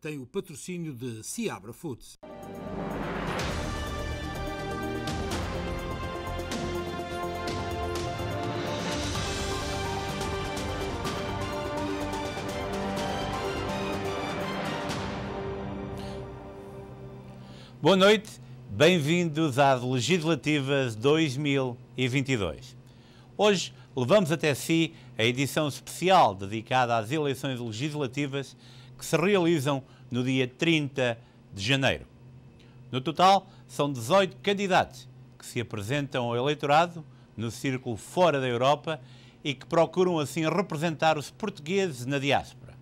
tem o patrocínio de Seabra Foods. Boa noite, bem-vindos às Legislativas 2022. Hoje levamos até si a edição especial dedicada às eleições legislativas que se realizam no dia 30 de janeiro. No total, são 18 candidatos que se apresentam ao eleitorado no círculo fora da Europa e que procuram assim representar os portugueses na diáspora.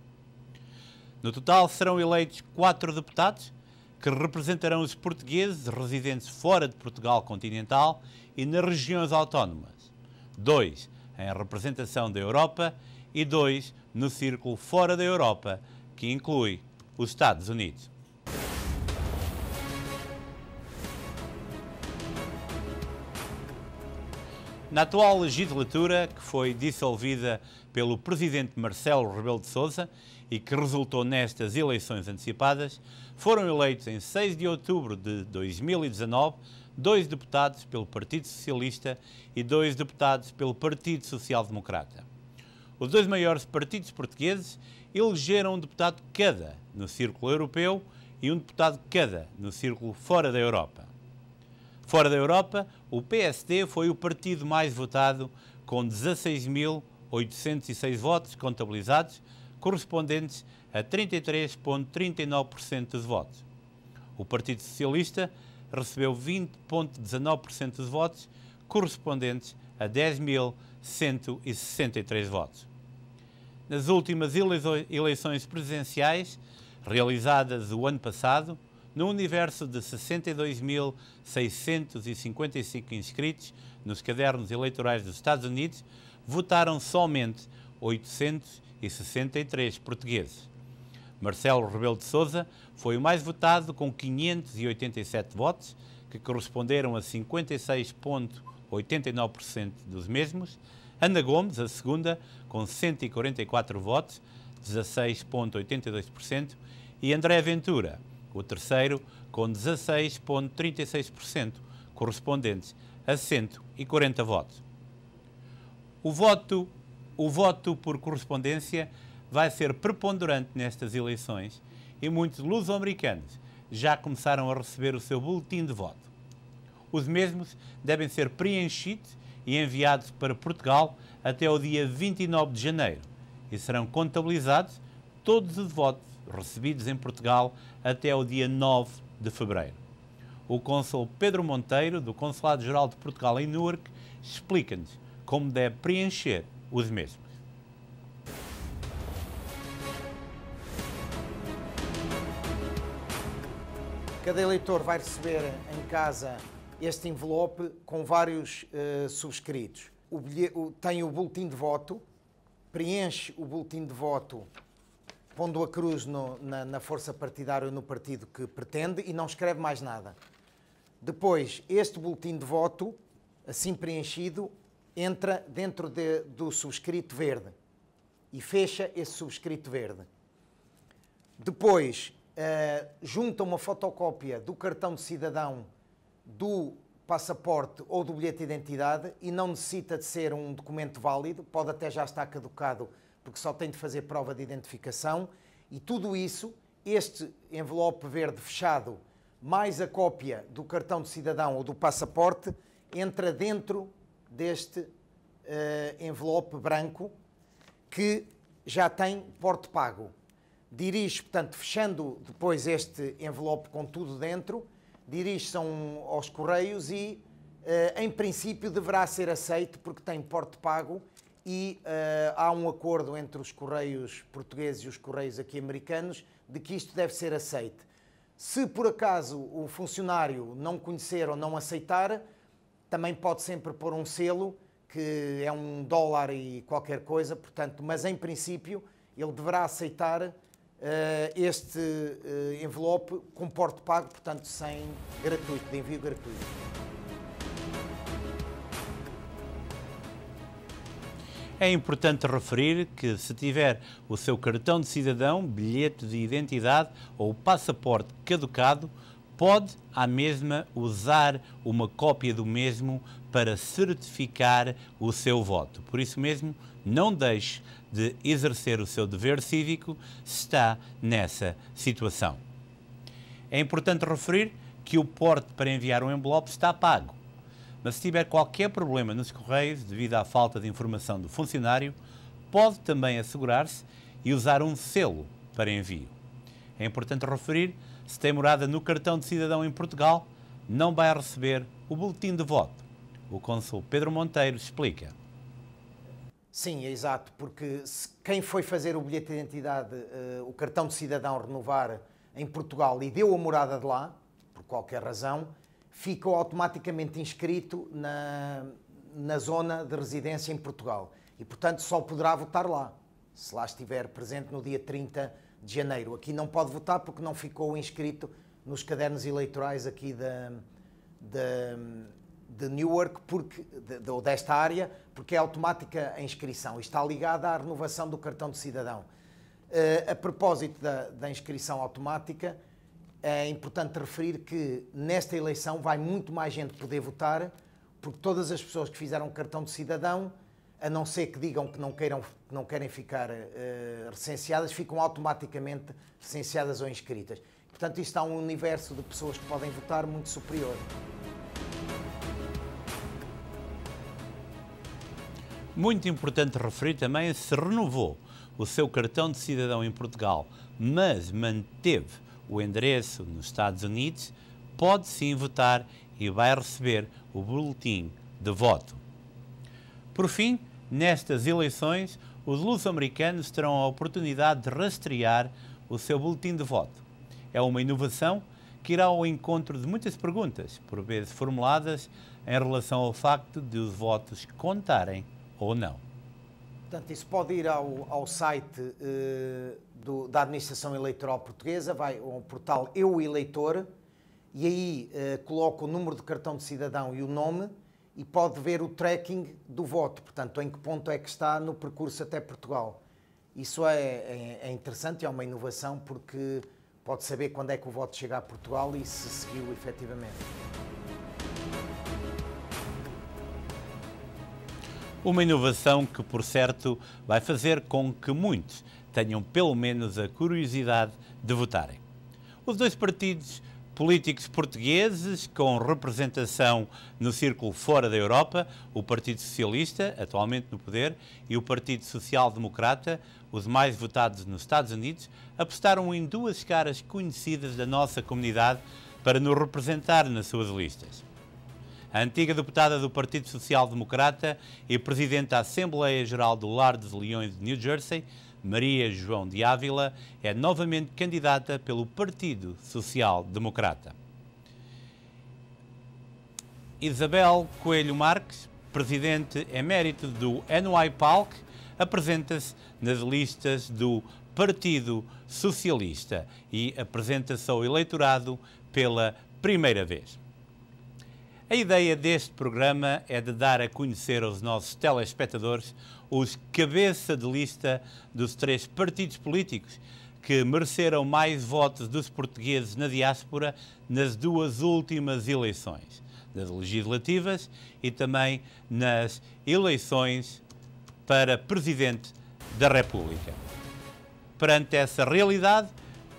No total serão eleitos 4 deputados que representarão os portugueses residentes fora de Portugal continental e nas regiões autónomas. 2 em representação da Europa e 2 no círculo fora da Europa, que inclui os Estados Unidos. Na atual legislatura, que foi dissolvida pelo presidente Marcelo Rebelo de Sousa e que resultou nestas eleições antecipadas, foram eleitos em 6 de outubro de 2019 2 deputados pelo Partido Socialista e 2 deputados pelo Partido Social Democrata. Os 2 maiores partidos portugueses elegeram um deputado cada no círculo europeu e um deputado cada no círculo fora da Europa. Fora da Europa, o PSD foi o partido mais votado, com 16.806 votos contabilizados, correspondentes a 33,39% dos votos. O Partido Socialista recebeu 20,19% dos votos, correspondentes a 10.163 votos. Nas últimas eleições presidenciais, realizadas o ano passado, no universo de 62.655 inscritos nos cadernos eleitorais dos Estados Unidos, votaram somente 863 portugueses. Marcelo Rebelo de Sousa foi o mais votado com 587 votos, que corresponderam a 56,89% dos mesmos. Ana Gomes, a segunda, com 144 votos, 16,82%, e André Ventura, o terceiro, com 16,36%, correspondentes a 140 votos. O voto por correspondência vai ser preponderante nestas eleições e muitos luso-americanos já começaram a receber o seu boletim de voto. Os mesmos devem ser preenchidos e enviados para Portugal até o dia 29 de janeiro e serão contabilizados todos os votos recebidos em Portugal até o dia 9 de fevereiro. O cônsul Pedro Monteiro, do Consulado-Geral de Portugal em Newark, explica-nos como deve preencher os mesmos. Cada eleitor vai receber em casa este envelope com vários subscritos. Tem o boletim de voto, preenche o boletim de voto pondo a cruz na força partidária ou no partido que pretende e não escreve mais nada. Depois, este boletim de voto, assim preenchido, entra dentro do subscrito verde e fecha esse subscrito verde. Depois, junta uma fotocópia do cartão de cidadão, do passaporte ou do bilhete de identidade e não necessita de ser um documento válido, pode até já estar caducado porque só tem de fazer prova de identificação, e tudo isso, este envelope verde fechado, mais a cópia do cartão de cidadão ou do passaporte, entra dentro deste envelope branco que já tem porte pago. Dirige, portanto, fechando depois este envelope com tudo dentro, dirige-se aos Correios e, em princípio, deverá ser aceito porque tem porte pago e há um acordo entre os Correios portugueses e os Correios aqui americanos de que isto deve ser aceito. Se, por acaso, o funcionário não conhecer ou não aceitar, também pode sempre pôr um selo, que é $1 e qualquer coisa, portanto, mas, em princípio, ele deverá aceitar este envelope com porte pago, portanto, gratuito, de envio gratuito. É importante referir que, se tiver o seu cartão de cidadão, bilhete de identidade ou passaporte caducado, pode, à mesma, usar uma cópia do mesmo para certificar o seu voto. Por isso mesmo, não deixe de exercer o seu dever cívico se está nessa situação. É importante referir que o porte para enviar um envelope está pago. Mas se tiver qualquer problema nos correios devido à falta de informação do funcionário, pode também assegurar-se e usar um selo para envio. É importante referir, se tem morada no cartão de cidadão em Portugal, não vai receber o boletim de voto. O cônsul Pedro Monteiro explica. Sim, é exato, porque quem foi fazer o bilhete de identidade, o cartão de cidadão renovar em Portugal e deu a morada de lá, por qualquer razão, ficou automaticamente inscrito na zona de residência em Portugal e, portanto, só poderá votar lá, se lá estiver presente no dia 30 de janeiro. Aqui não pode votar porque não ficou inscrito nos cadernos eleitorais aqui de Newark, ou desta área, porque é automática a inscrição e está ligada à renovação do cartão de cidadão. A propósito da inscrição automática, é importante referir que nesta eleição vai muito mais gente poder votar, porque todas as pessoas que fizeram cartão de cidadão, a não ser que digam que não querem ficar recenseadas, ficam automaticamente recenseadas ou inscritas. Portanto, isto há um universo de pessoas que podem votar muito superior. Muito importante referir também, se renovou o seu cartão de cidadão em Portugal, mas manteve o endereço nos Estados Unidos, pode sim votar e vai receber o boletim de voto. Por fim, nestas eleições, os luso-americanos terão a oportunidade de rastrear o seu boletim de voto. É uma inovação que irá ao encontro de muitas perguntas, por vezes formuladas, em relação ao facto de os votos contarem ou não. Portanto, isso pode ir ao site da Administração Eleitoral Portuguesa, vai ao portal Eu Eleitor, e aí coloca o número de cartão de cidadão e o nome, e pode ver o tracking do voto, portanto, em que ponto é que está no percurso até Portugal. Isso é interessante, é uma inovação, porque pode saber quando é que o voto chega a Portugal e se seguiu efetivamente. Uma inovação que, por certo, vai fazer com que muitos tenham pelo menos a curiosidade de votarem. Os dois partidos políticos portugueses com representação no círculo fora da Europa, o Partido Socialista, atualmente no poder, e o Partido Social Democrata, os mais votados nos Estados Unidos, apostaram em duas caras conhecidas da nossa comunidade para nos representar nas suas listas. A antiga deputada do Partido Social Democrata e presidente da Assembleia Geral do Lar dos Leões de New Jersey, Maria João de Ávila, é novamente candidata pelo Partido Social Democrata. Isabel Coelho Marques, presidente emérito do NY-PALC, apresenta-se nas listas do Partido Socialista e apresenta-se ao eleitorado pela primeira vez. A ideia deste programa é de dar a conhecer aos nossos telespectadores os cabeça de lista dos três partidos políticos que mereceram mais votos dos portugueses na diáspora nas duas últimas eleições, nas legislativas e também nas eleições para Presidente da República. Perante essa realidade,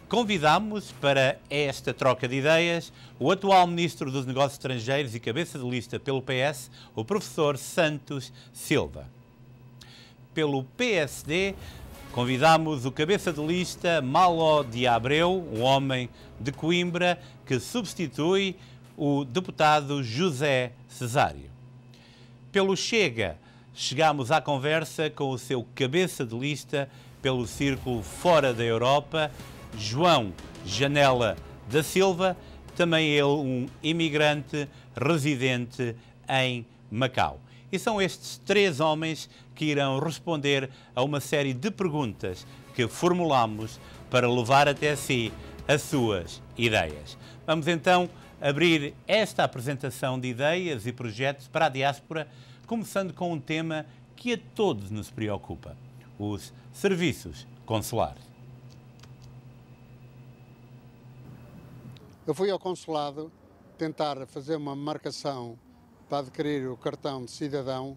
convidamos para esta troca de ideias o atual Ministro dos Negócios Estrangeiros e cabeça de lista pelo PS, o professor Santos Silva. Pelo PSD, convidamos o cabeça de lista Malo de Abreu, um homem de Coimbra, que substitui o deputado José Cesário. Pelo Chega, chegamos à conversa com o seu cabeça de lista pelo círculo fora da Europa, João Janela da Silva, também ele um imigrante residente em Macau. E são estes três homens que irão responder a uma série de perguntas que formulamos para levar até si as suas ideias. Vamos então abrir esta apresentação de ideias e projetos para a diáspora, começando com um tema que a todos nos preocupa: os serviços consulares. Eu fui ao consulado tentar fazer uma marcação para adquirir o cartão de cidadão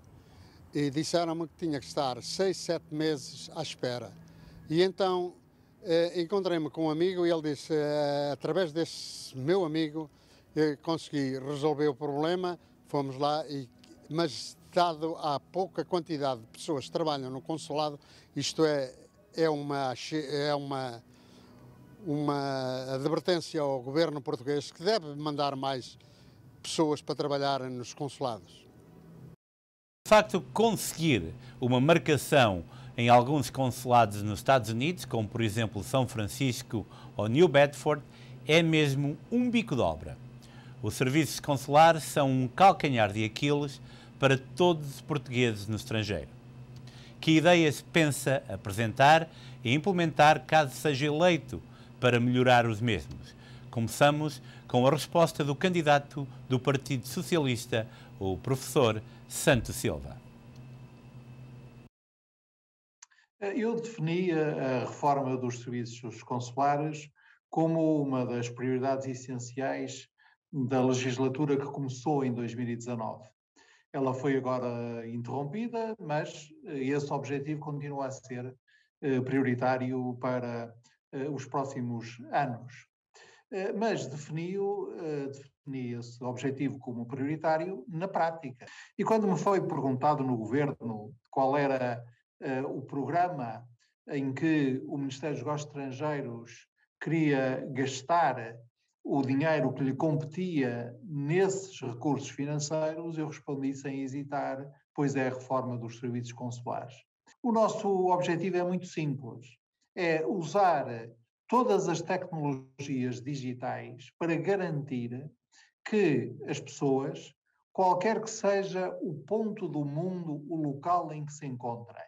e disseram-me que tinha que estar 6, 7 meses à espera. E então encontrei-me com um amigo e ele disse, através desse meu amigo, consegui resolver o problema, fomos lá, mas dado a pouca quantidade de pessoas que trabalham no consulado, isto é uma advertência ao governo português que deve mandar mais pessoas para trabalhar nos consulados. De facto, conseguir uma marcação em alguns consulados nos Estados Unidos, como por exemplo São Francisco ou New Bedford, é mesmo um bico de obra. Os serviços consulares são um calcanhar de Aquiles para todos os portugueses no estrangeiro. Que ideias pensa apresentar e implementar caso seja eleito para melhorar os mesmos? Começamos com a resposta do candidato do Partido Socialista, o professor Santos Silva. Eu defini a reforma dos serviços consulares como uma das prioridades essenciais da legislatura que começou em 2019. Ela foi agora interrompida, mas esse objetivo continua a ser prioritário para os próximos anos. Mas defini esse objetivo como prioritário na prática. E quando me foi perguntado no governo qual era o programa em que o Ministério dos Negócios Estrangeiros queria gastar o dinheiro que lhe competia nesses recursos financeiros, eu respondi sem hesitar, pois é a reforma dos serviços consulares. O nosso objetivo é muito simples, é usar todas as tecnologias digitais para garantir que as pessoas, qualquer que seja o ponto do mundo, o local em que se encontrem,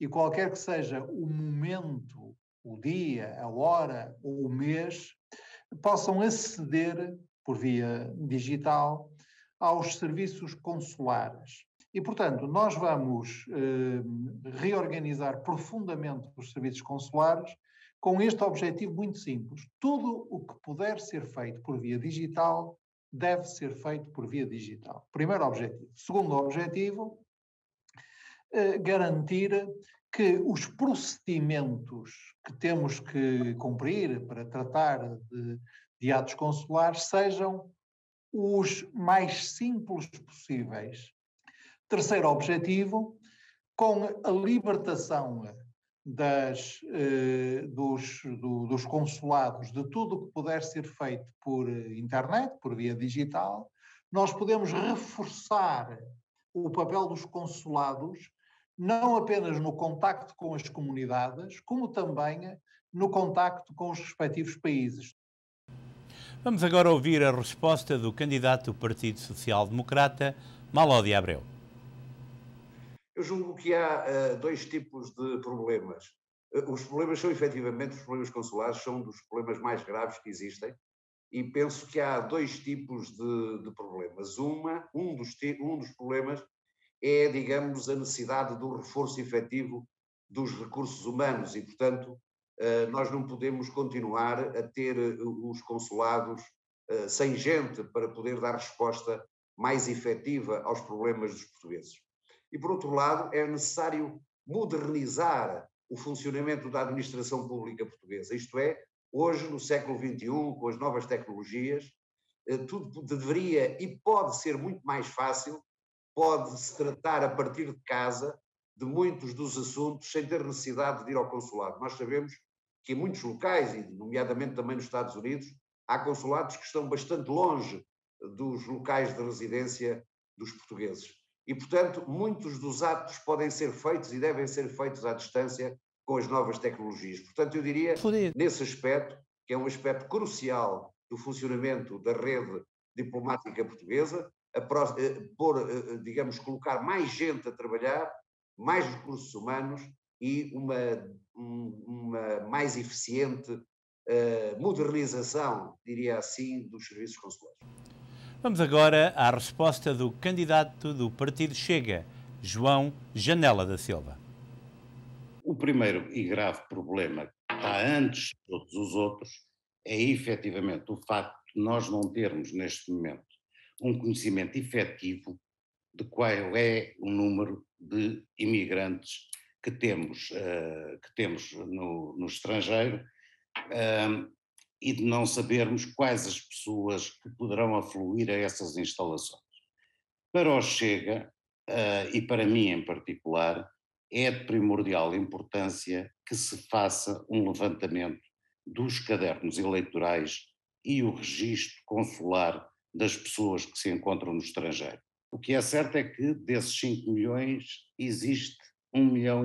e qualquer que seja o momento, o dia, a hora ou o mês, possam aceder, por via digital, aos serviços consulares. E, portanto, nós vamos reorganizar profundamente os serviços consulares com este objetivo muito simples. Tudo o que puder ser feito por via digital deve ser feito por via digital. Primeiro objetivo. Segundo objetivo, garantir que os procedimentos que temos que cumprir para tratar de atos consulares sejam os mais simples possíveis. Terceiro objetivo, com a libertação dos consulados, de tudo o que puder ser feito por internet, por via digital, nós podemos reforçar o papel dos consulados, não apenas no contacto com as comunidades, como também no contacto com os respectivos países. Vamos agora ouvir a resposta do candidato do Partido Social Democrata, Malódi Abreu. Eu julgo que há dois tipos de problemas. Os problemas são, efetivamente, os problemas consulares são dos problemas mais graves que existem e penso que há dois tipos de problemas. Um dos problemas é, digamos, a necessidade do reforço efetivo dos recursos humanos e, portanto, nós não podemos continuar a ter os consulados sem gente para poder dar resposta mais efetiva aos problemas dos portugueses. E, por outro lado, é necessário modernizar o funcionamento da administração pública portuguesa. Isto é, hoje, no século XXI, com as novas tecnologias, tudo deveria e pode ser muito mais fácil, pode-se tratar a partir de casa de muitos dos assuntos sem ter necessidade de ir ao consulado. Nós sabemos que em muitos locais, e nomeadamente também nos Estados Unidos, há consulados que estão bastante longe dos locais de residência dos portugueses. E, portanto, muitos dos atos podem ser feitos e devem ser feitos à distância com as novas tecnologias. Portanto, eu diria, nesse aspecto, que é um aspecto crucial do funcionamento da rede diplomática portuguesa, digamos, colocar mais gente a trabalhar, mais recursos humanos e uma mais eficiente modernização, diria assim, dos serviços consulares. Vamos agora à resposta do candidato do Partido Chega, João Janela da Silva. O primeiro e grave problema que está antes de todos os outros é efetivamente o facto de nós não termos neste momento um conhecimento efetivo de qual é o número de imigrantes que temos no estrangeiro, e de não sabermos quais as pessoas que poderão afluir a essas instalações. Para o Chega, e para mim em particular, é de primordial importância que se faça um levantamento dos cadernos eleitorais e o registro consular das pessoas que se encontram no estrangeiro. O que é certo é que desses 5 milhões existe 1,5 milhão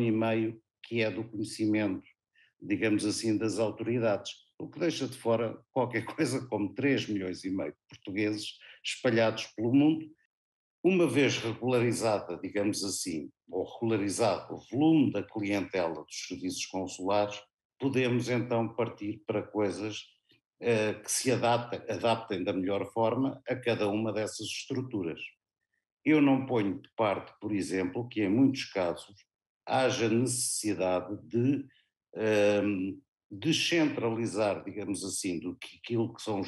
que é do conhecimento, digamos assim, das autoridades, o que deixa de fora qualquer coisa como 3,5 milhões de portugueses espalhados pelo mundo. Uma vez regularizada, digamos assim, ou regularizado o volume da clientela dos serviços consulares, podemos então partir para coisas que se adaptem da melhor forma a cada uma dessas estruturas. Eu não ponho de parte, por exemplo, que em muitos casos haja necessidade de descentralizar, digamos assim, aquilo que são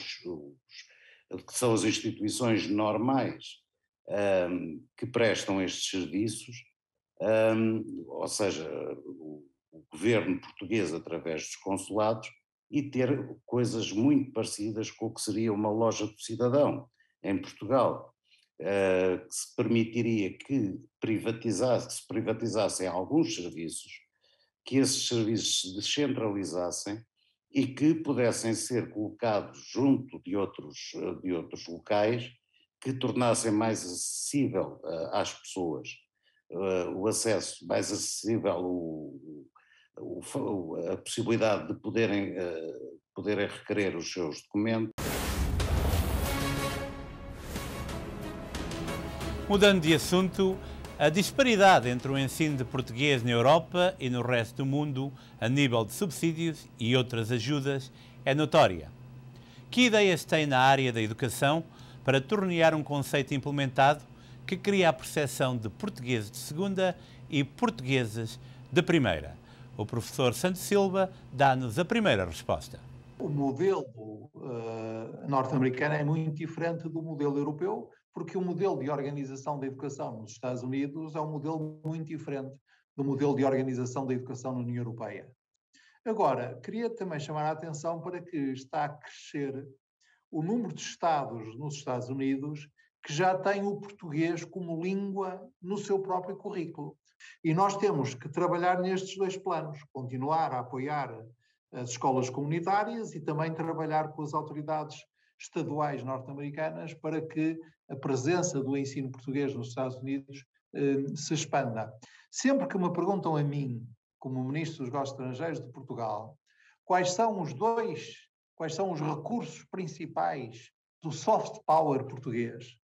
as instituições normais que prestam estes serviços, ou seja, o governo português através dos consulados, e ter coisas muito parecidas com o que seria uma loja do cidadão em Portugal, que se permitiria que se privatizassem alguns serviços, que esses serviços se descentralizassem e que pudessem ser colocados junto de outros locais que tornassem mais acessível às pessoas o acesso, mais acessível a possibilidade de poderem requerer os seus documentos. Mudando de assunto, a disparidade entre o ensino de português na Europa e no resto do mundo, a nível de subsídios e outras ajudas, é notória. Que ideias tem na área da educação para tornear um conceito implementado que cria a percepção de portugueses de segunda e portugueses de primeira? O professor Santos Silva dá-nos a primeira resposta. O modelo norte-americano é muito diferente do modelo europeu, porque o modelo de organização da educação nos Estados Unidos é um modelo muito diferente do modelo de organização da educação na União Europeia. Agora, queria também chamar a atenção para que está a crescer o número de estados nos Estados Unidos que já têm o português como língua no seu próprio currículo. E nós temos que trabalhar nestes dois planos, continuar a apoiar as escolas comunitárias e também trabalhar com as autoridades estaduais norte-americanas para que a presença do ensino português nos Estados Unidos se expanda. Sempre que me perguntam a mim, como Ministro dos Negócios Estrangeiros de Portugal, quais são os recursos principais do soft power português,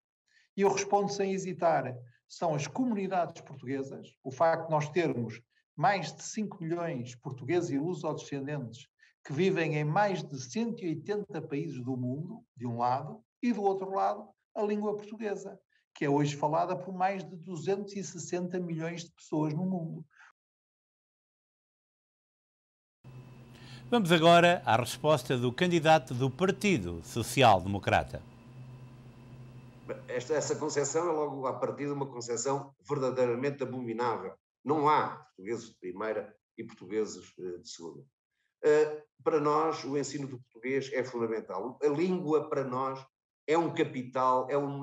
e eu respondo sem hesitar, são as comunidades portuguesas, o facto de nós termos mais de 5 milhões de portugueses e lusodescendentes que vivem em mais de 180 países do mundo, de um lado, e do outro lado, a língua portuguesa, que é hoje falada por mais de 260 milhões de pessoas no mundo. Vamos agora à resposta do candidato do Partido Social Democrata. Essa concepção é logo à partida uma concepção verdadeiramente abominável. Não há portugueses de primeira e portugueses de segunda. Para nós, o ensino do português é fundamental. A língua, para nós, é um capital, é um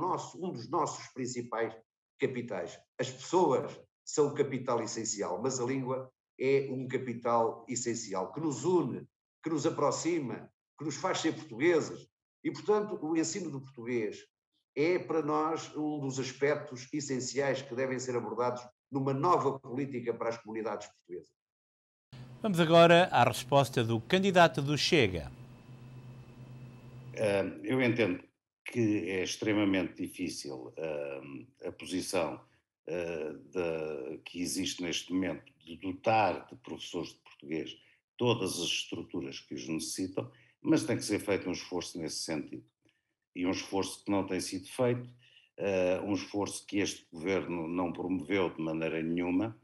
dos nossos principais capitais. As pessoas são o capital essencial, mas a língua é um capital essencial, que nos une, que nos aproxima, que nos faz ser portugueses. E, portanto, o ensino do português é, para nós, um dos aspectos essenciais que devem ser abordados numa nova política para as comunidades portuguesas. Vamos agora à resposta do candidato do Chega. Eu entendo que é extremamente difícil a posição que existe neste momento de dotar de professores de português todas as estruturas que os necessitam, mas tem que ser feito um esforço nesse sentido. E um esforço que não tem sido feito, um esforço que este governo não promoveu de maneira nenhuma,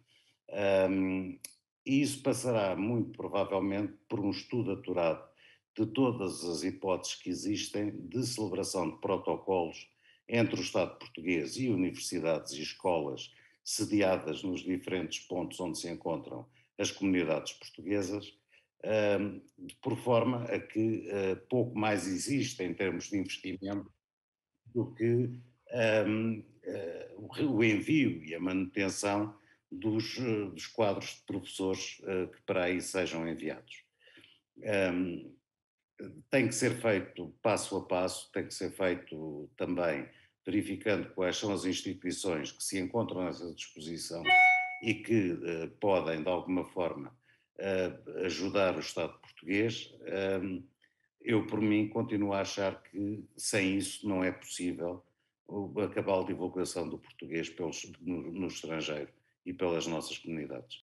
e isso passará muito provavelmente por um estudo aturado de todas as hipóteses que existem de celebração de protocolos entre o Estado português e universidades e escolas sediadas nos diferentes pontos onde se encontram as comunidades portuguesas, por forma a que pouco mais existe em termos de investimento do que o envio e a manutenção dos quadros de professores que para aí sejam enviados. Tem que ser feito passo a passo, tem que ser feito também verificando quais são as instituições que se encontram nessa disposição e que podem, de alguma forma, ajudar o Estado português. Eu, por mim, continuo a achar que sem isso não é possível a cabal divulgação do português no estrangeiro e pelas nossas comunidades.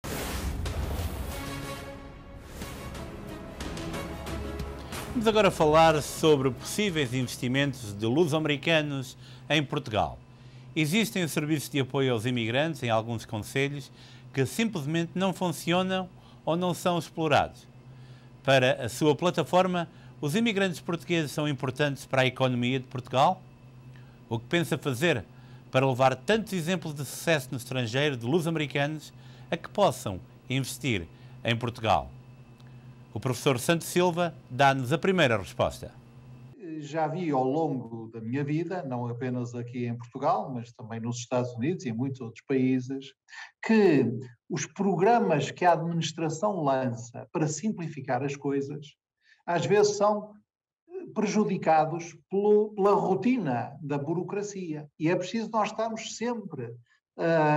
Vamos agora falar sobre possíveis investimentos de luso-americanos em Portugal. Existem serviços de apoio aos imigrantes em alguns concelhos que simplesmente não funcionam ou não são explorados. Para a sua plataforma, os imigrantes portugueses são importantes para a economia de Portugal? O que pensa fazer para levar tantos exemplos de sucesso no estrangeiro de luso-americanos a que possam investir em Portugal? O professor Santos Silva dá-nos a primeira resposta. Já vi ao longo da minha vida, não apenas aqui em Portugal, mas também nos Estados Unidos e em muitos outros países, que os programas que a administração lança para simplificar as coisas, às vezes são prejudicados pela rotina da burocracia. E é preciso nós estarmos sempre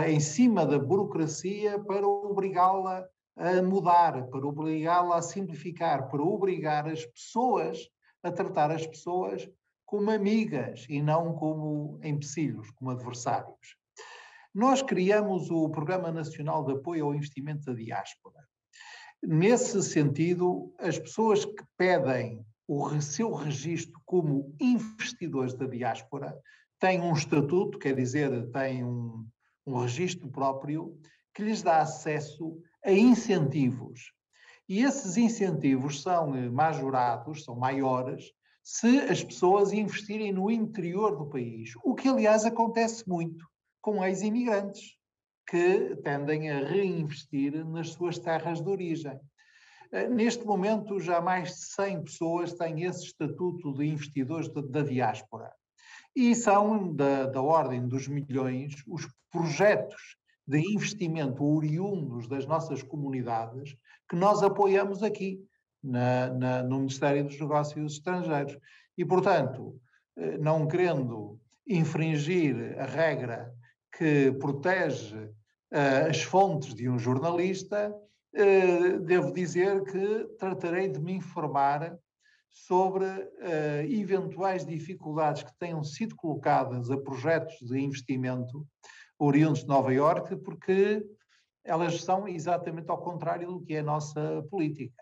em cima da burocracia para obrigá-la a mudar, para obrigá-la a simplificar, para obrigar as pessoas a tratar as pessoas como amigas e não como empecilhos, como adversários. Nós criamos o Programa Nacional de Apoio ao Investimento da Diáspora. Nesse sentido, as pessoas que pedem o seu registro como investidores da diáspora têm um estatuto, quer dizer, têm um registro próprio que lhes dá acesso a incentivos. E esses incentivos são majorados, são maiores, se as pessoas investirem no interior do país, o que aliás acontece muito com ex-imigrantes, que tendem a reinvestir nas suas terras de origem. Neste momento, já mais de 100 pessoas têm esse estatuto de investidores da diáspora. E são da ordem dos milhões os projetos de investimento oriundos das nossas comunidades que nós apoiamos aqui no Ministério dos Negócios Estrangeiros. E, portanto, não querendo infringir a regra que protege as fontes de um jornalista, devo dizer que tratarei de me informar sobre eventuais dificuldades que tenham sido colocadas a projetos de investimento oriundos de Nova Iorque, porque elas são exatamente ao contrário do que é a nossa política.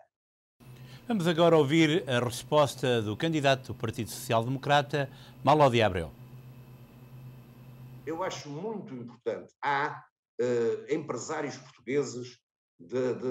Vamos agora ouvir a resposta do candidato do Partido Social Democrata, Malodi Abreu. Eu acho muito importante. Há empresários portugueses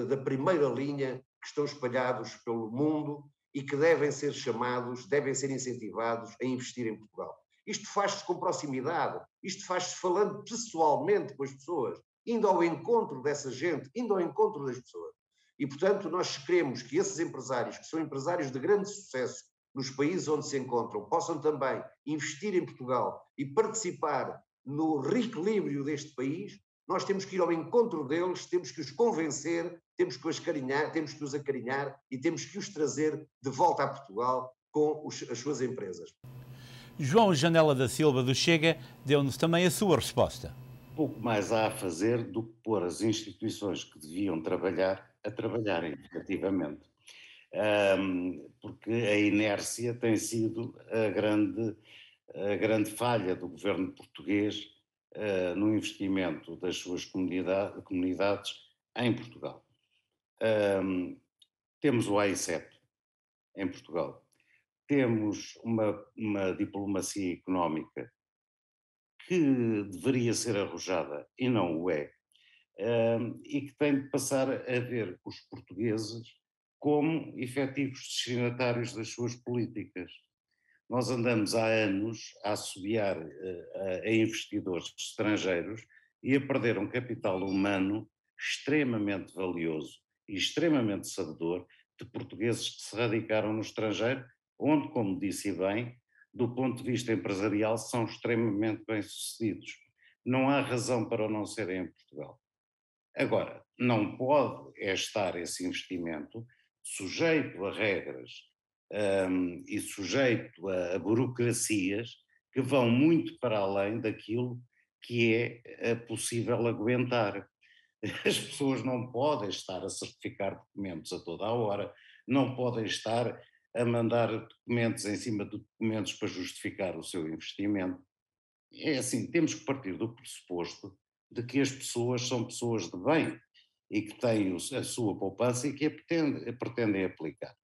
da primeira linha que estão espalhados pelo mundo e que devem ser chamados, devem ser incentivados a investir em Portugal. Isto faz-se com proximidade, isto faz-se falando pessoalmente com as pessoas, indo ao encontro dessa gente, indo ao encontro das pessoas. E, portanto, nós queremos que esses empresários, que são empresários de grande sucesso nos países onde se encontram, possam também investir em Portugal e participar no reequilíbrio deste país. Nós temos que ir ao encontro deles, temos que os convencer, temos que os acarinhar e temos que os trazer de volta a Portugal com as suas empresas. João Janela da Silva, do Chega, deu-nos também a sua resposta. Pouco mais há a fazer do que pôr as instituições que deviam trabalhar a trabalharem efetivamente. Porque a inércia tem sido a grande falha do governo português no investimento das suas comunidades em Portugal. Temos o AI-7 em Portugal. Temos uma diplomacia económica que deveria ser arrojada e não o é, e que tem de passar a ver os portugueses como efetivos destinatários das suas políticas. Nós andamos há anos a assobiar a investidores estrangeiros e a perder um capital humano extremamente valioso e extremamente sabedor de portugueses que se radicaram no estrangeiro, onde, como disse bem, do ponto de vista empresarial, são extremamente bem-sucedidos. Não há razão para não serem em Portugal. Agora, não pode estar esse investimento sujeito a regras e sujeito a burocracias que vão muito para além daquilo que é possível aguentar. As pessoas não podem estar a certificar documentos a toda a hora, não podem estar a mandar documentos em cima de documentos para justificar o seu investimento. É assim, temos que partir do pressuposto de que as pessoas são pessoas de bem e que têm a sua poupança e que a pretendem aplicar.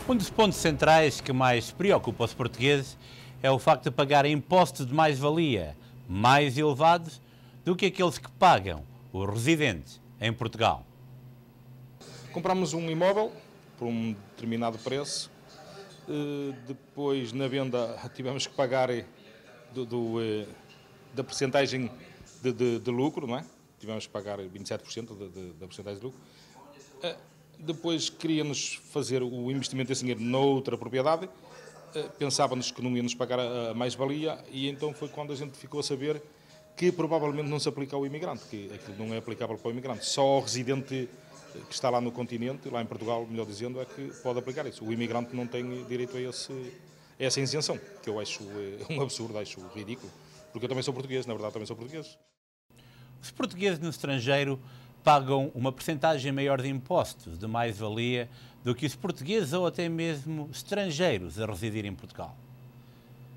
Um dos pontos centrais que mais preocupa os portugueses é o facto de pagarem impostos de mais-valia mais elevados do que aqueles que pagam os residentes em Portugal. Compramos um imóvel por um determinado preço, depois na venda tivemos que pagar da percentagem de lucro, não é? Tivemos que pagar 27% da percentagem de lucro. Depois queríamos fazer o investimento desse dinheiro noutra propriedade, pensávamos que não íamos pagar a mais-valia e então foi quando a gente ficou a saber que provavelmente não se aplica ao imigrante, que aquilo não é aplicável para o imigrante, só ao residente que está lá no continente, lá em Portugal, melhor dizendo, é que pode aplicar isso. O imigrante não tem direito a essa isenção, que eu acho um absurdo, acho ridículo, porque eu também sou português, na verdade também sou português. Os portugueses no estrangeiro pagam uma percentagem maior de impostos de mais-valia do que os portugueses ou até mesmo estrangeiros a residir em Portugal.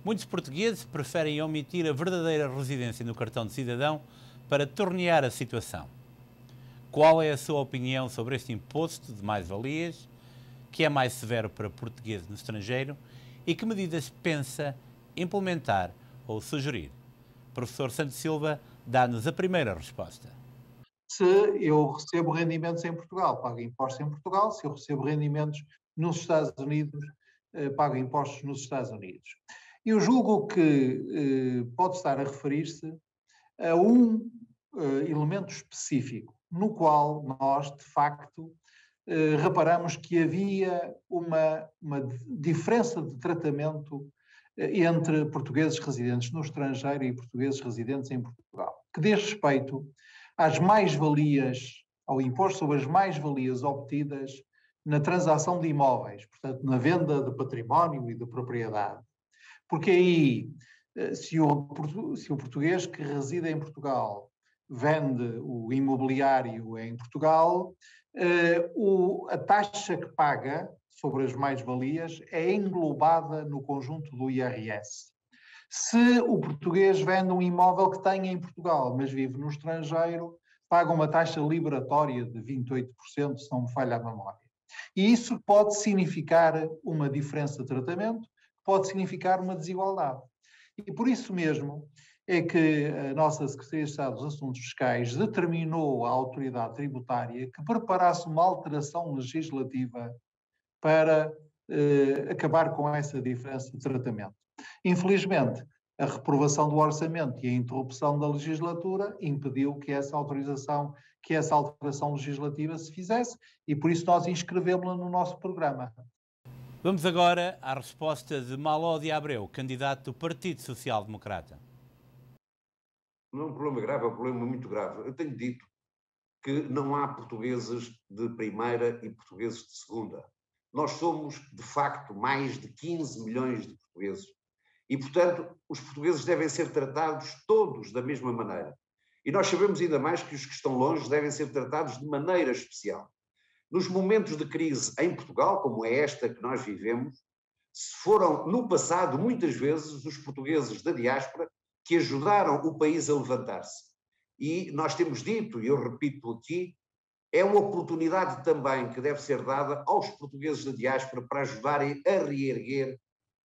Muitos portugueses preferem omitir a verdadeira residência no cartão de cidadão para tornear a situação. Qual é a sua opinião sobre este imposto de mais-valias, que é mais severo para portugueses no estrangeiro, e que medidas pensa implementar ou sugerir? Professor Santos Silva dá-nos a primeira resposta. Se eu recebo rendimentos em Portugal, pago impostos em Portugal. Se eu recebo rendimentos nos Estados Unidos, pago impostos nos Estados Unidos. Eu julgo que pode estar a referir-se a um elemento específico, no qual nós, de facto, reparamos que havia uma diferença de tratamento entre portugueses residentes no estrangeiro e portugueses residentes em Portugal, que diz respeito às mais-valias, ao imposto sobre as mais-valias obtidas na transação de imóveis, portanto, na venda de património e de propriedade. Porque aí, se o português que reside em Portugal vende o imobiliário em Portugal, a taxa que paga sobre as mais-valias é englobada no conjunto do IRS. Se o português vende um imóvel que tem em Portugal, mas vive no estrangeiro, paga uma taxa liberatória de 28%, se não me falha a memória. E isso pode significar uma diferença de tratamento, pode significar uma desigualdade. E por isso mesmo é que a nossa Secretaria de Estado dos Assuntos Fiscais determinou à autoridade tributária que preparasse uma alteração legislativa para acabar com essa diferença de tratamento. Infelizmente, a reprovação do orçamento e a interrupção da legislatura impediu que essa alteração legislativa se fizesse e por isso nós inscrevemos-la no nosso programa. Vamos agora à resposta de Malódia Abreu, candidato do Partido Social Democrata. Não é um problema grave, é um problema muito grave. Eu tenho dito que não há portugueses de primeira e portugueses de segunda. Nós somos, de facto, mais de 15 milhões de portugueses. E, portanto, os portugueses devem ser tratados todos da mesma maneira. E nós sabemos ainda mais que os que estão longe devem ser tratados de maneira especial. Nos momentos de crise em Portugal, como é esta que nós vivemos, foram, no passado, muitas vezes, os portugueses da diáspora que ajudaram o país a levantar-se. E nós temos dito, e eu repito aqui, É uma oportunidade também que deve ser dada aos portugueses da diáspora para ajudarem a reerguer,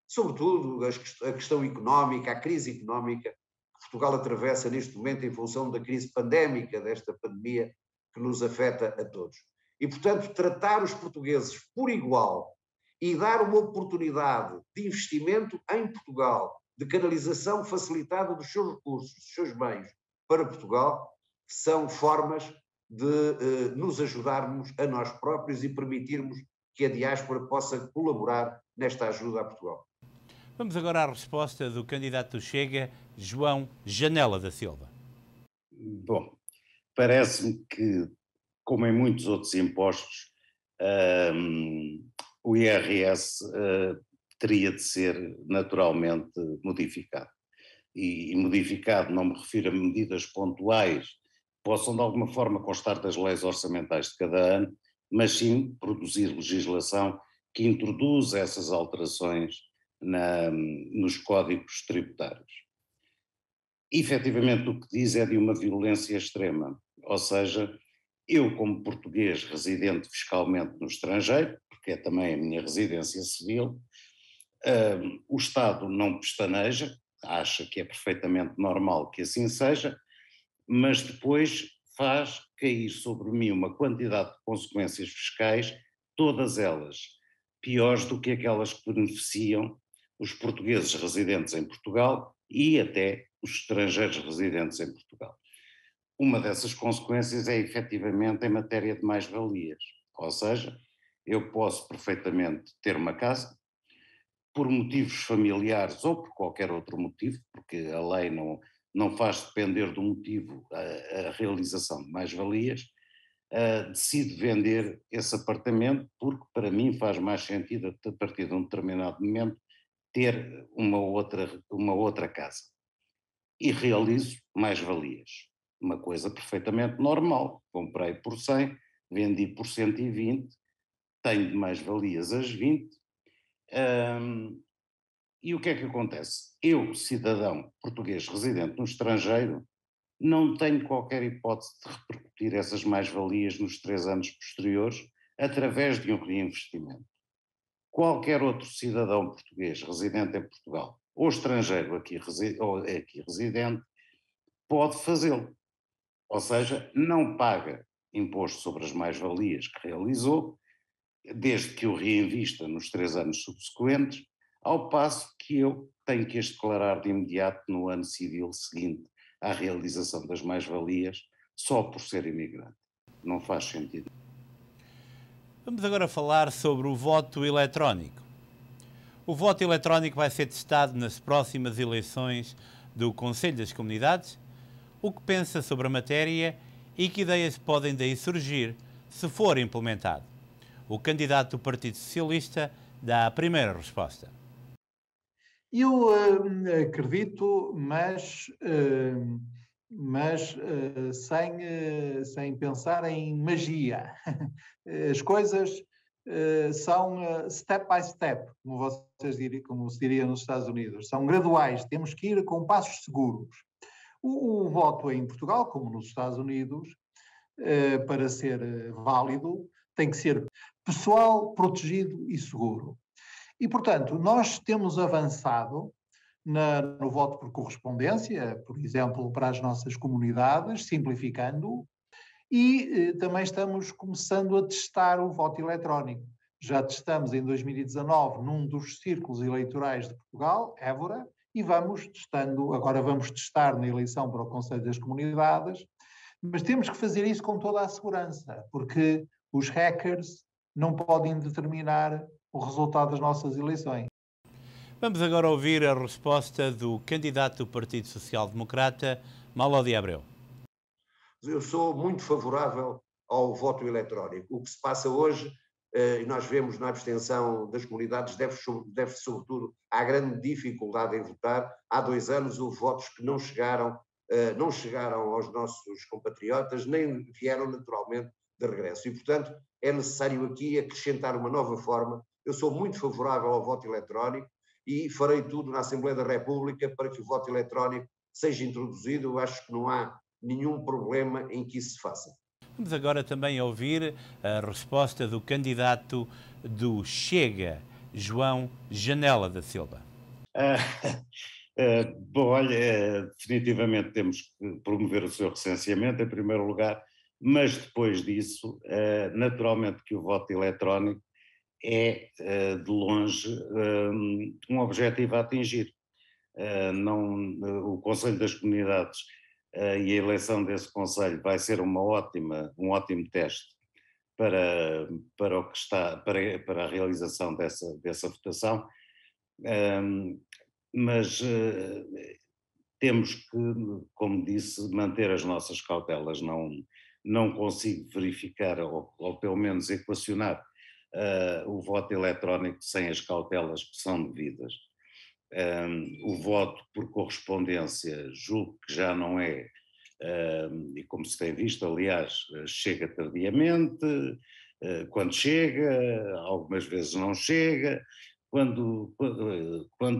sobretudo, a questão económica, a crise económica que Portugal atravessa neste momento em função da crise pandémica, desta pandemia que nos afeta a todos. E, portanto, tratar os portugueses por igual e dar uma oportunidade de investimento em Portugal, de canalização facilitada dos seus recursos, dos seus bens para Portugal, são formas de nos ajudarmos a nós próprios e permitirmos que a diáspora possa colaborar nesta ajuda a Portugal. Vamos agora à resposta do candidato do Chega, João Janela da Silva. Bom, parece-me que, como em muitos outros impostos, o IRS teria de ser naturalmente modificado. E modificado não me refiro a medidas pontuais que possam de alguma forma constar das leis orçamentais de cada ano, mas sim produzir legislação que introduza essas alterações nos códigos tributários. Efetivamente o que diz é de uma violência extrema, ou seja, eu como português residente fiscalmente no estrangeiro, porque é também a minha residência civil, o Estado não pestaneja, acha que é perfeitamente normal que assim seja, mas depois faz cair sobre mim uma quantidade de consequências fiscais, todas elas piores do que aquelas que beneficiam os portugueses residentes em Portugal e até os estrangeiros residentes em Portugal. Uma dessas consequências é efetivamente em matéria de mais-valias, ou seja, eu posso perfeitamente ter uma casa, por motivos familiares ou por qualquer outro motivo, porque a lei não faz depender do motivo a realização de mais-valias, decido vender esse apartamento porque para mim faz mais sentido, a partir de um determinado momento, ter uma outra casa. E realizo mais-valias. Uma coisa perfeitamente normal. Comprei por 100, vendi por 120, tenho de mais-valias as 20. E o que é que acontece? Eu, cidadão português residente no estrangeiro, não tenho qualquer hipótese de repercutir essas mais-valias nos 3 anos posteriores através de um reinvestimento. Qualquer outro cidadão português residente em Portugal ou estrangeiro aqui residente pode fazê-lo. Ou seja, não paga imposto sobre as mais-valias que realizou, desde que o reinvista nos 3 anos subsequentes, ao passo que eu tenho que as declarar de imediato no ano civil seguinte à realização das mais-valias, só por ser imigrante. Não faz sentido. Vamos agora falar sobre o voto eletrónico. O voto eletrónico vai ser testado nas próximas eleições do Conselho das Comunidades. O que pensa sobre a matéria e que ideias podem daí surgir se for implementado? O candidato do Partido Socialista dá a primeira resposta. Eu acredito, mas sem pensar em magia. As coisas são step by step, como se diria nos Estados Unidos. São graduais, temos que ir com passos seguros. O voto em Portugal, como nos Estados Unidos, para ser válido, tem que ser pessoal, protegido e seguro. E, portanto, nós temos avançado no voto por correspondência, por exemplo, para as nossas comunidades, simplificando-o, e também estamos começando a testar o voto eletrónico. Já testamos em 2019 num dos círculos eleitorais de Portugal, Évora, e vamos testar na eleição para o Conselho das Comunidades, mas temos que fazer isso com toda a segurança, porque os hackers não podem determinar o resultado das nossas eleições. Vamos agora ouvir a resposta do candidato do Partido Social Democrata, Malodi Abreu. Eu sou muito favorável ao voto eletrónico. O que se passa hoje, e nós vemos na abstenção das comunidades, deve-se sobretudo à grande dificuldade em votar. Há 2 anos houve votos que não chegaram aos nossos compatriotas, nem vieram naturalmente de regresso. E, portanto, é necessário aqui acrescentar uma nova forma. Eu sou muito favorável ao voto eletrónico e farei tudo na Assembleia da República para que o voto eletrónico seja introduzido. Eu acho que não há nenhum problema em que isso se faça. Vamos agora também ouvir a resposta do candidato do Chega, João Janela da Silva. Bom, olha, definitivamente temos que promover o seu recenseamento em primeiro lugar, mas depois disso, naturalmente que o voto eletrónico é, de longe, um objetivo a atingir. O Conselho das Comunidades e a eleição desse Conselho vai ser um ótimo teste para o que está, para a realização dessa votação, mas temos que, como disse, manter as nossas cautelas. Não consigo verificar, ou pelo menos equacionar, o voto eletrónico sem as cautelas que são devidas. O voto por correspondência julgo que já não é, e como se tem visto, aliás, chega tardiamente, quando chega, algumas vezes não chega, quando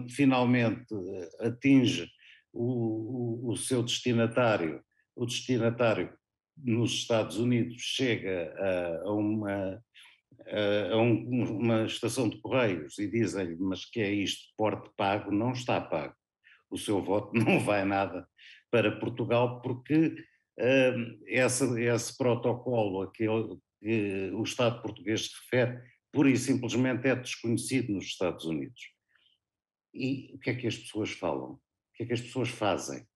finalmente atinge o seu destinatário, o destinatário nos Estados Unidos chega a uma estação de correios e dizem-lhe, mas que é isto, porte pago? Não está pago. O seu voto não vai nada para Portugal, porque esse protocolo a que o Estado português se refere, pura e simplesmente é desconhecido nos Estados Unidos. E o que é que as pessoas falam? O que é que as pessoas fazem?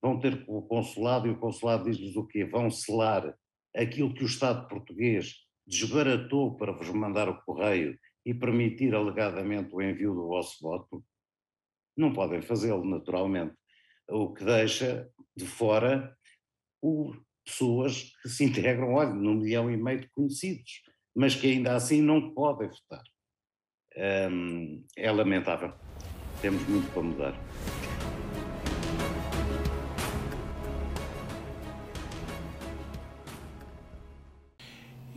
Vão ter o consulado e o consulado diz-lhes o quê? Vão selar aquilo que o Estado português desbaratou para vos mandar o correio e permitir alegadamente o envio do vosso voto? Não podem fazê-lo, naturalmente. O que deixa de fora pessoas que se integram, olha, num 1,5 milhão de conhecidos, mas que ainda assim não podem votar. É lamentável. Temos muito para mudar.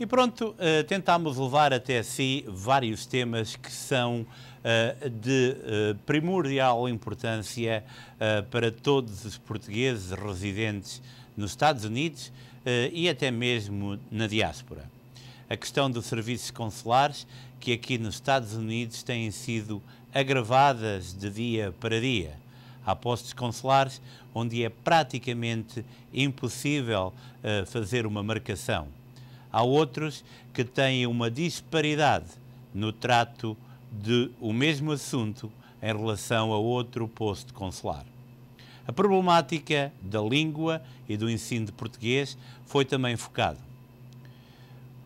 E pronto, tentámos levar até si vários temas que são de primordial importância para todos os portugueses residentes nos Estados Unidos e até mesmo na diáspora. A questão dos serviços consulares, que aqui nos Estados Unidos têm sido agravadas de dia para dia. Há postos consulares onde é praticamente impossível fazer uma marcação. Há outros que têm uma disparidade no trato de o mesmo assunto em relação a outro posto consular. A problemática da língua e do ensino de português foi também focado.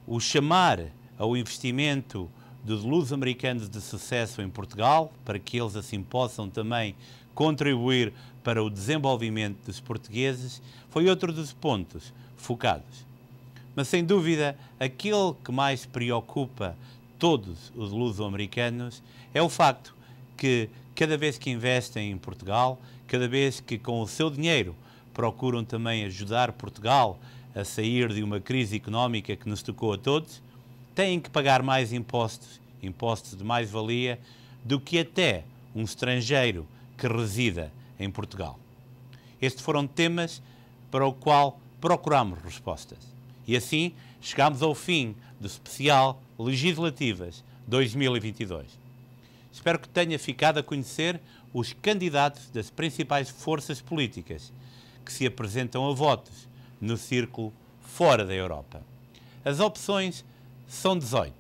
O chamar ao investimento dos luso-americanos de sucesso em Portugal, para que eles assim possam também contribuir para o desenvolvimento dos portugueses, foi outro dos pontos focados. Mas, sem dúvida, aquele que mais preocupa todos os luso-americanos é o facto que, cada vez que investem em Portugal, cada vez que com o seu dinheiro procuram também ajudar Portugal a sair de uma crise económica que nos tocou a todos, têm que pagar mais impostos de mais-valia, do que até um estrangeiro que resida em Portugal. Estes foram temas para o qual procuramos respostas. E assim chegamos ao fim do especial Legislativas 2022. Espero que tenha ficado a conhecer os candidatos das principais forças políticas que se apresentam a votos no círculo fora da Europa. As opções são 18.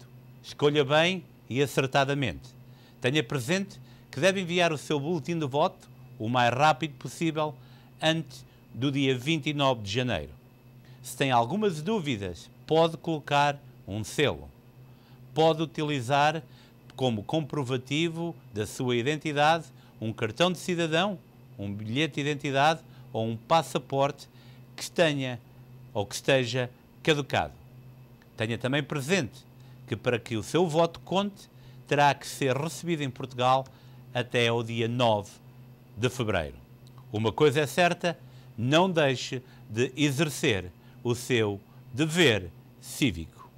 Escolha bem e acertadamente. Tenha presente que deve enviar o seu boletim de voto o mais rápido possível antes do dia 29 de janeiro. Se tem algumas dúvidas, pode colocar um selo. Pode utilizar como comprovativo da sua identidade um cartão de cidadão, um bilhete de identidade ou um passaporte que tenha ou que esteja caducado. Tenha também presente que para que o seu voto conte, terá que ser recebido em Portugal até ao dia 9 de fevereiro. Uma coisa é certa, não deixe de exercer o seu dever cívico.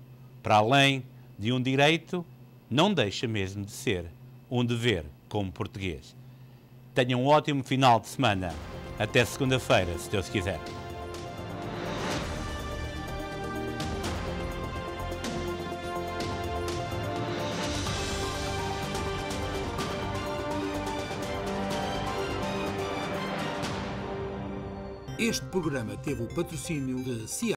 Para além de um direito, não deixa mesmo de ser um dever como português. Tenha um ótimo final de semana. Até segunda-feira, se Deus quiser. Este programa teve o patrocínio de